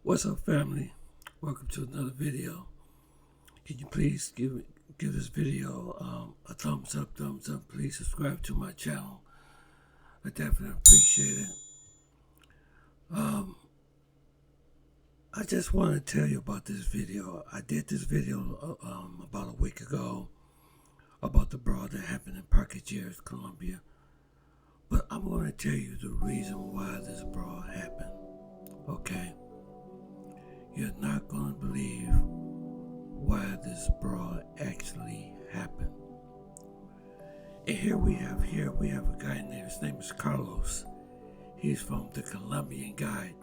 What's up, family? Welcome to another video. Can you please give this video a thumbs up, Please subscribe to my channel. I definitely appreciate it. I just want to tell you about this video. I did this video about a week ago about the brawl that happened in Parquejeres, Colombia. But I'm going to tell you the reason why this brawl happened. Okay? You're not going to believe why this brawl actually happened. And here we have a guy named, his name is Carlos. He's from the Colombian guide.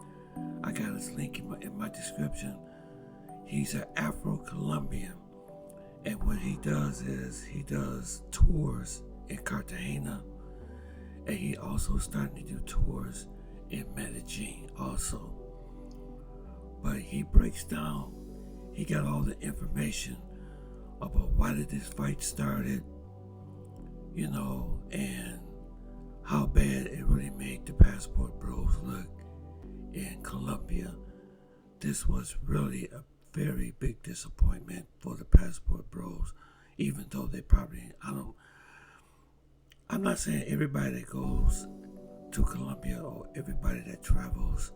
I got his link in my description. He's an Afro-Colombian. And what he does is he does tours in Cartagena. And he also starting to do tours in Medellin also. But he breaks down, he got all the information about why did this fight started, and how bad it really made the Passport Bros look in Colombia. This was really a very big disappointment for the Passport Bros, even though they probably, I'm not saying everybody that goes to Colombia or everybody that travels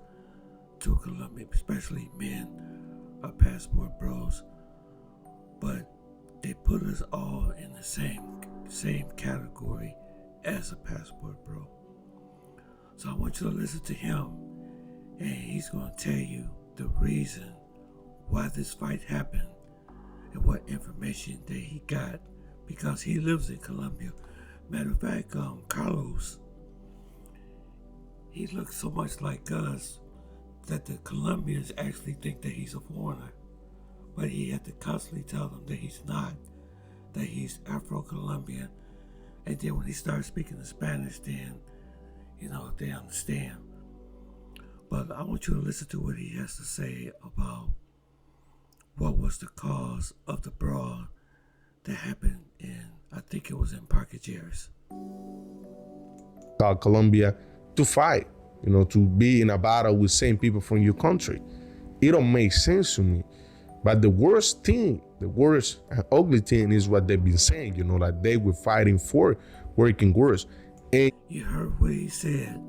to Colombia, especially men, are Passport Bros, but they put us all in the same category as a Passport Bro. So I want you to listen to him, and he's going to tell you the reason why this fight happened and what information that he got, because he lives in Colombia. Matter of fact, Carlos, he looks so much like us that the Colombians actually think that he's a foreigner. But he had to constantly tell them that he's not, that he's Afro-Colombian. And then when he starts speaking in Spanish, then, they understand. But I want you to listen to what he has to say about what was the cause of the brawl that happened in, I think it was in Parquejeres. Colombia to fight, to be in a battle with same people from your country. It don't make sense to me. But the worst and ugly thing is what they've been saying, like they were fighting for working girls. And you heard what he said.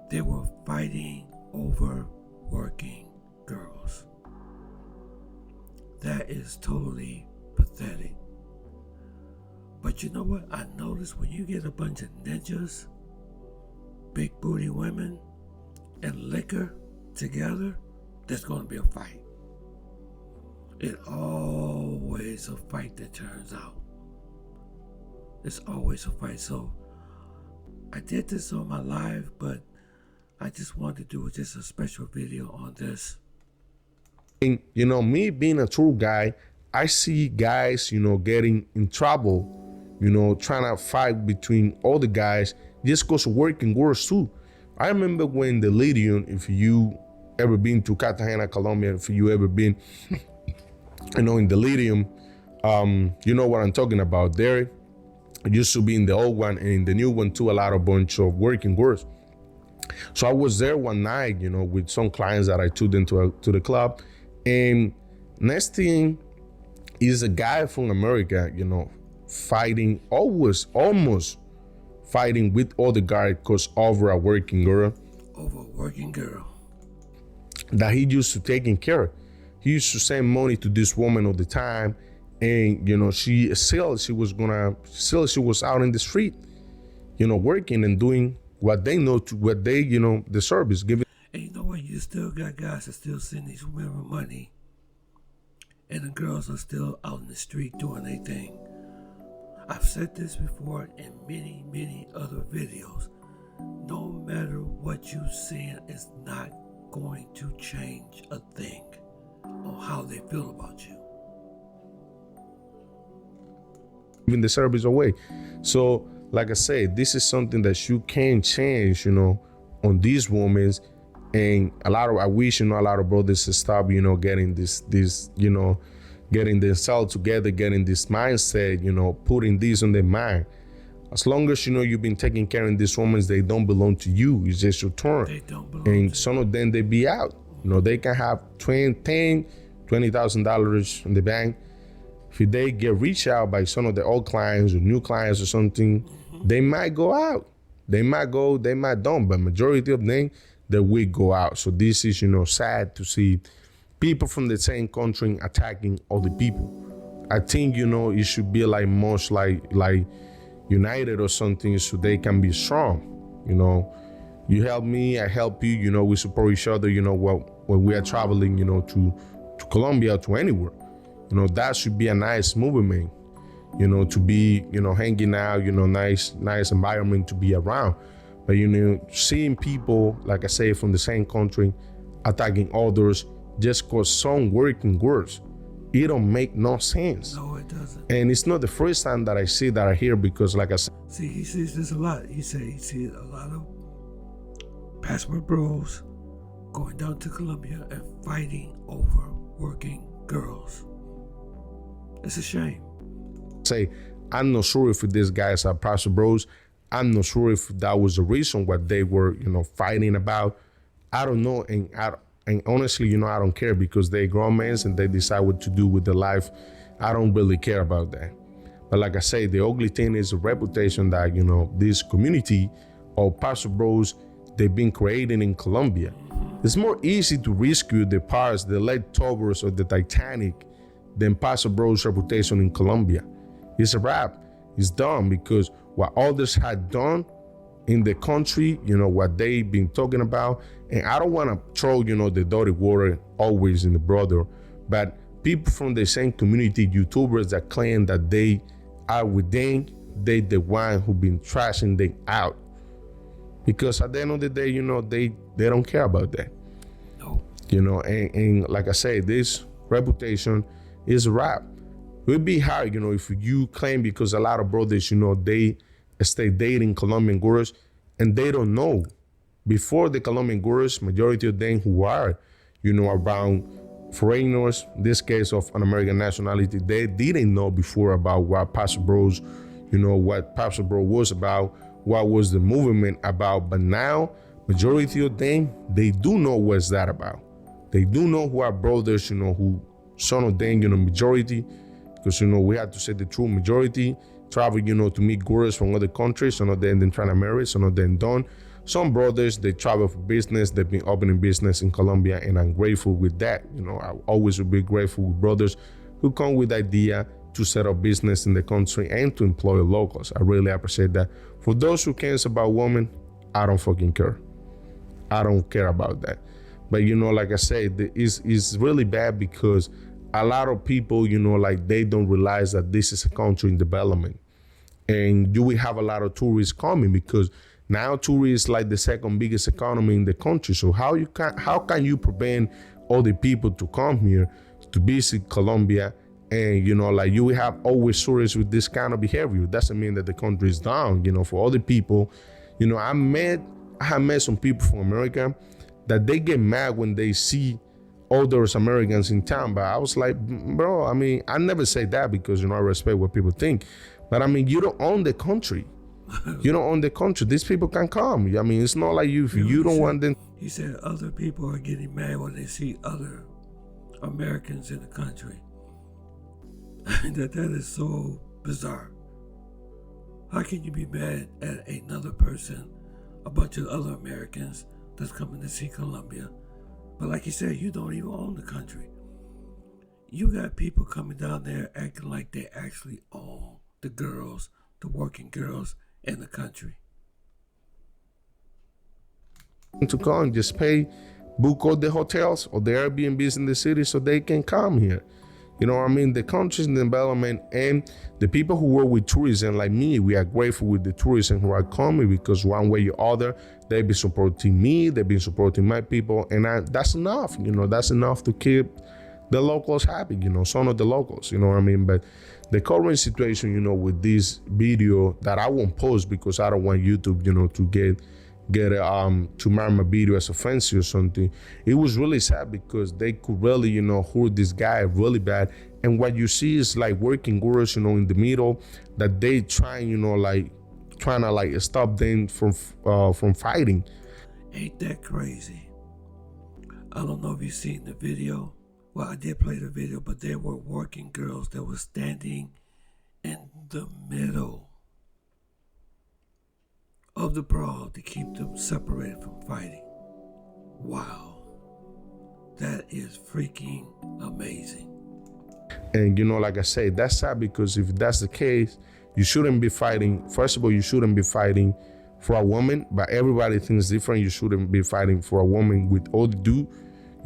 They were fighting over working girls. That is totally pathetic. But you know what? I noticed when you get a bunch of ninjas, big booty women, and liquor together, there's going to be a fight. It's always a fight that turns out. It's always a fight. So I did this on my live, but I just wanted to do just a special video on this. And, me being a tour guy, I see guys, getting in trouble, trying to fight between all the guys just because of working girls too. I remember when the Medellin, if you ever been to Cartagena, Colombia, if you ever been, in the Medellin, you know what I'm talking about. There it used to be in the old one, and in the new one too, a bunch of working girls. So I was there one night, with some clients that I took them to the club, and next thing is a guy from America, fighting, almost fighting with other guy because over a working girl. Over a working girl. That he used to taking care of. He used to send money to this woman all the time. And, she was out in the street, working and doing what they know, the service, giving. And you know what? You still got guys that still send these women money. And the girls are still out in the street doing their thing. I've said this before in many other videos. No matter what you saying, it's not going to change a thing on how they feel about you. Giving the service away. So, like I said, this is something that you can change, on these women. And I wish, a lot of brothers to stop, getting this, getting themselves together, getting this mindset, putting this on their mind. As long as you've been taking care of these women, they don't belong to you. It's just your turn. They don't belong. And some of them, they be out. You know, they can have $20,000 in the bank. If they get reached out by some of the old clients or new clients or something, they might go out. They might go, they might don't, but majority of them, they will go out. So this is, sad to see people from the same country attacking other people. I think, it should be like most like united or something so they can be strong. You help me, I help you, we support each other, when we are traveling, to Colombia, to anywhere. That should be a nice movement, to be, hanging out, nice environment to be around. But, seeing people, like I say, from the same country attacking others just cause some working words, it don't make no sense. No, it doesn't. And it's not the first time that I see that I hear, because like I said, see, he sees this a lot. He sees a lot of passport bros going down to Colombia and fighting over working girls. It's a shame. Say, I'm not sure if these guys are passport bros. I'm not sure if that was the reason what they were, fighting about. I don't know, and honestly, I don't care, because they grown men and they decide what to do with their life. I don't really care about that. But like I say, the ugly thing is the reputation that, this community of passport bros, they've been creating in Colombia. It's more easy to rescue the parts, the leftovers of the Titanic, than passport bros' reputation in Colombia. It's a wrap. It's done, because what others had done in the country, what they've been talking about. And I don't want to throw, the dirty water always in the brother, but people from the same community, YouTubers that claim that they are with them, they the one who been trashing them out. Because at the end of the day, they don't care about that. No. And like I say, this reputation is a wrap. It would be hard, if you claim, because a lot of brothers, they stay dating Colombian girls and they don't know. Before the Colombian girls, majority of them who are, around foreigners, in this case of an American nationality, they didn't know before about what passport bros, what passport bro was about, what was the movement about. But now, majority of them, they do know what's that about. They do know who are brothers, who some of them, majority, because, we have to say the true majority, travel, to meet girls from other countries. Some of them then trying to marry, some of them don't. Some brothers, they travel for business. They've been opening business in Colombia, and I'm grateful with that. I always will be grateful with brothers who come with the idea to set up business in the country and to employ locals. I really appreciate that. For those who cares about women, I don't fucking care. I don't care about that. But, like I said, it's really bad, because a lot of people, they don't realize that this is a country in development. And you will have a lot of tourists coming, because now tourists like the second biggest economy in the country. So how can you prevent all the people to come here to visit Colombia? And you will have always tourists with this kind of behavior. It doesn't mean that the country is down. For other people, I have met some people from America that they get mad when they see other Americans in town. But I was like, bro, I never say that, because I respect what people think. But you don't own the country. You don't own the country. These people can come. It's not like you. If you don't want them. He said other people are getting mad when they see other Americans in the country. that is so bizarre. How can you be mad at another person, a bunch of other Americans that's coming to see Colombia? But like you said, you don't even own the country. You got people coming down there acting like they actually own the girls, the working girls in the country. To come, just pay, book all the hotels or the Airbnbs in the city so they can come here. The country's in development, and the people who work with tourism like me, we are grateful with the tourism who are coming, because one way or other, they've been supporting me, they've been supporting my people, and that's enough. That's enough to keep the locals happy, some of the locals, But the current situation, with this video that I won't post, because I don't want YouTube, to get to mark my video as offensive or something. It was really sad, because they could really, hurt this guy really bad. And what you see is like working girls, in the middle, that they trying to stop them from fighting. Ain't that crazy? I don't know if you've seen the video. Well, I did play the video, but there were working girls that were standing in the middle of the brawl to keep them separated from fighting. Wow. That is freaking amazing. And like I say, that's sad, because if that's the case, you shouldn't be fighting. First of all, you shouldn't be fighting for a woman, but everybody thinks different. You shouldn't be fighting for a woman with all the do.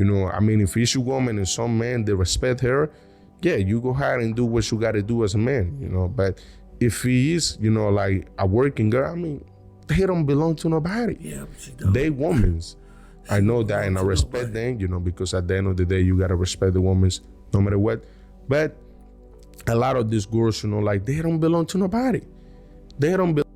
I mean, if it's a woman and some men, they respect her, yeah, you go ahead and do what you got to do as a man, But if he is, like a working girl, I mean, they don't belong to nobody. Yeah, but she don't. They women's. I know that, and I respect them, because at the end of the day, you got to respect the women's no matter what. But a lot of these girls, like, they don't belong to nobody. They don't belong.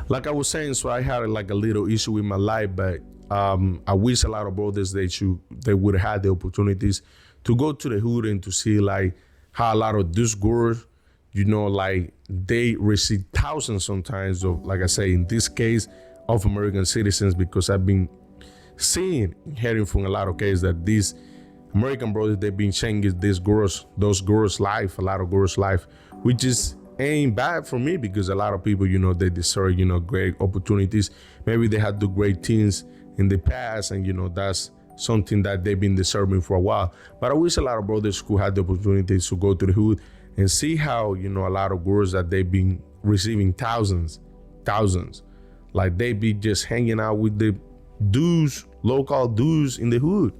Like I was saying, so I had like a little issue with my life, but I wish a lot of brothers they would have had the opportunities to go to the hood and to see like how a lot of these girls, like they receive thousands sometimes of, like I say, in this case, of American citizens, because I've been hearing from a lot of cases that these American brothers, they've been changing those girls' life, a lot of girls' life, which is ain't bad for me, because a lot of people, they deserve, great opportunities. Maybe they had do great things in the past, and that's something that they've been deserving for a while. But I wish a lot of brothers who had the opportunities to go to the hood and see how, a lot of girls that they've been receiving thousands, like they be just hanging out with the local dudes in the hood.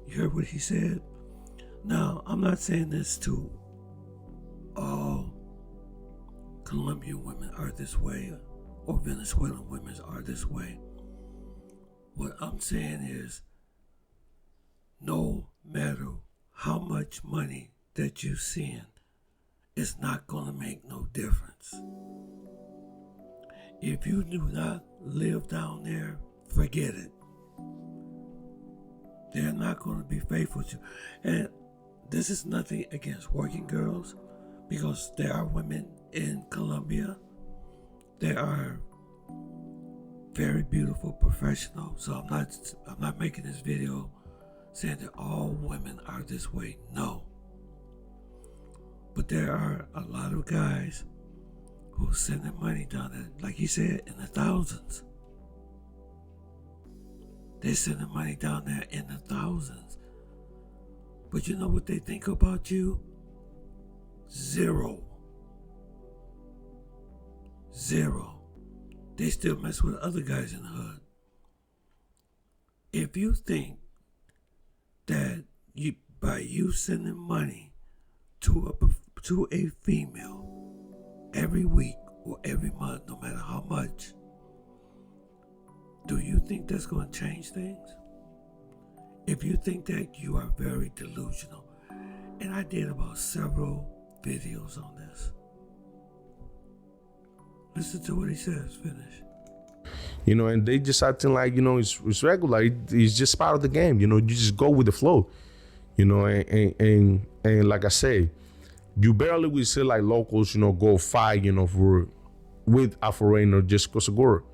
You heard what he said? Now, I'm not saying this to all Colombian women are this way, or Venezuelan women are this way. What I'm saying is, no matter how much money that you send, it's not going to make no difference. If you do not live down there, forget it. They're not going to be faithful to you. And this is nothing against working girls, because there are women in Colombia that are very beautiful, professional. So I'm not making this video saying that all women are this way. No. But there are a lot of guys who are sending money down there, like he said, in the thousands. They're sending money down there in the thousands. But you know what they think about you? Zero. They still mess with other guys in the hood. If you think that by you sending money to a female every week or every month, no matter how much, do you think that's going to change things? If you think that, you are very delusional. And I did about several videos on this. Listen to what he says. Finish. And they just acting like, it's regular. It's just part of the game. You just go with the flow. And like I say, you barely will see like locals, go fight, with a foreigner just because of girl.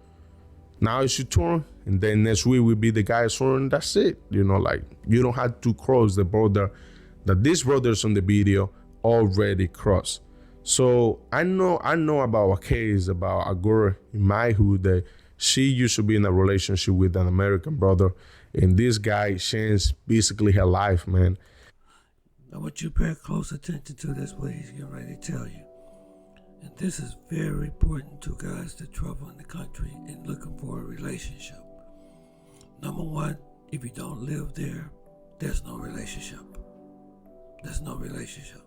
Now it's your turn, and then next week will be the guy's turn. That's it. Like, you don't have to cross the border that these brothers on the video already crossed. So I know about a case about a girl in my hood that she used to be in a relationship with an American brother, and this guy changed basically her life, man. I want you to pay close attention to this, what he's getting ready to tell you. And this is very important to guys that travel in the country and looking for a relationship. Number one, if you don't live there, there's no relationship. There's no relationship.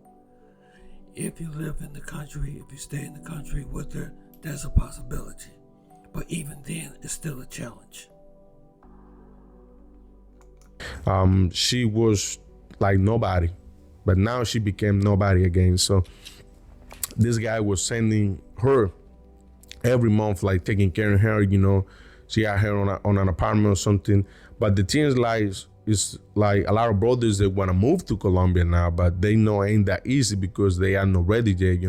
If you live in the country, if you stay in the country with her, there's a possibility. But even then, it's still a challenge. She was like nobody, but now she became nobody again. So this guy was sending her every month, like taking care of her, she had her on an apartment or something. But the thing is like a lot of brothers that want to move to Colombia now, but they know it ain't that easy because they are not ready yet.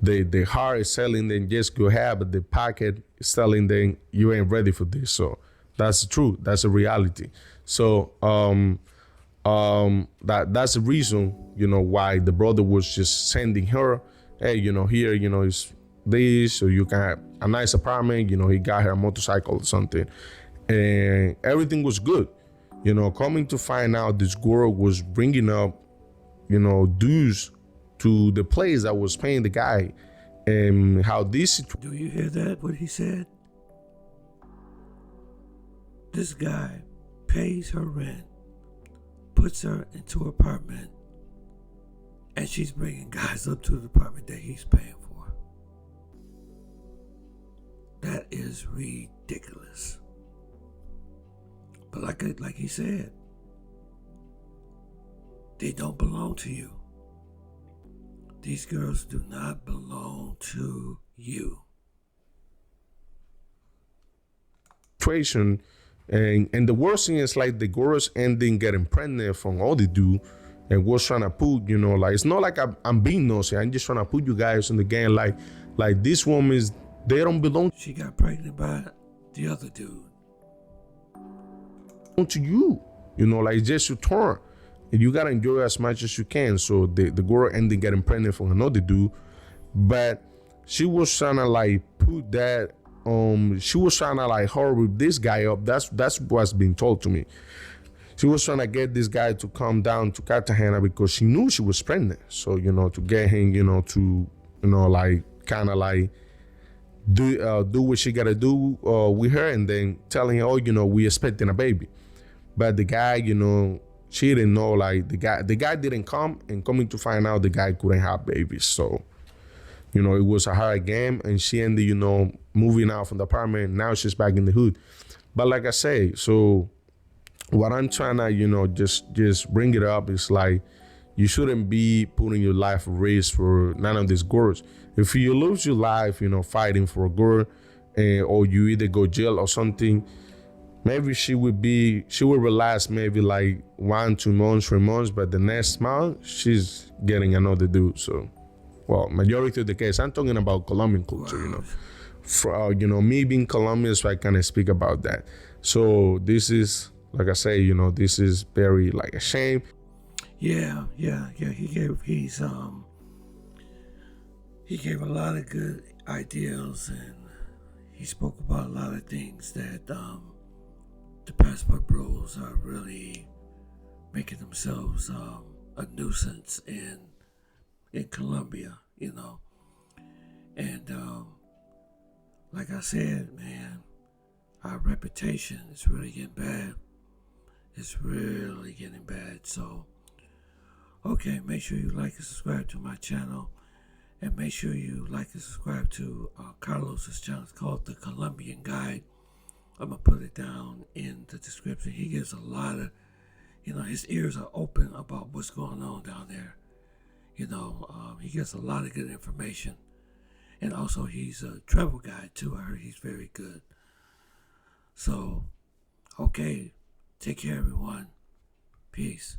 The heart is selling, then just go ahead, but the pocket is selling, then you ain't ready for this. So That's the truth. That's a reality. So that's the reason, why the brother was just sending her, hey, here, it's this, so you can have a nice apartment. He got her a motorcycle or something, and everything was good. Coming to find out, this girl was bringing up, dues to the place that was paying the guy, and how this. Do you hear that? What he said? This guy pays her rent, puts her into an apartment, and she's bringing guys up to the apartment that he's paying for. That is ridiculous. But like he said, they don't belong to you. These girls do not belong to you. Situation. And the worst thing is, like, the girls ending getting pregnant from all they do, and was trying to put, like, it's not like I'm being nosy. I'm just trying to put you guys in the game. Like this woman they don't belong. She got pregnant by the other dude. To you, like, just your turn, and you gotta enjoy as much as you can. So the girl ended getting pregnant from another dude, but she was trying to, like, put that. She was trying to, like, hurry this guy up. That's what's being told to me. She was trying to get this guy to come down to Cartagena because she knew she was pregnant. So, to get him, to, like, kind of like do what she gotta do with her, and then telling her, oh, we expecting a baby. But the guy, she didn't know, like, the guy didn't come, and coming to find out, the guy couldn't have babies. So, it was a hard game, and she ended, moving out from the apartment. Now she's back in the hood. But like I say, so what I'm trying to, just bring it up is, like, you shouldn't be putting your life at risk for none of these girls. If you lose your life, fighting for a girl, or you either go jail or something, maybe she will relax maybe like 1, 2 months, 3 months, but the next month she's getting another dude. So, well, majority of the case, I'm talking about Colombian culture, For, me being Colombian, so I kind of speak about that. So this is, like I say, this is very, like, a shame. Yeah. He gave a lot of good ideas, and he spoke about a lot of things that the passport bros are really making themselves a nuisance in Colombia, and like I said, man, our reputation is really getting bad. It's really getting bad. So, okay, make sure you like and subscribe to my channel, and make sure you like and subscribe to Carlos's channel. It's called The Colombian Guide. I'm gonna put it down in the description. He gives a lot of, his ears are open about what's going on down there. He gets a lot of good information. And also, he's a travel guide too. I heard he's very good. So, okay, take care, everyone. Peace.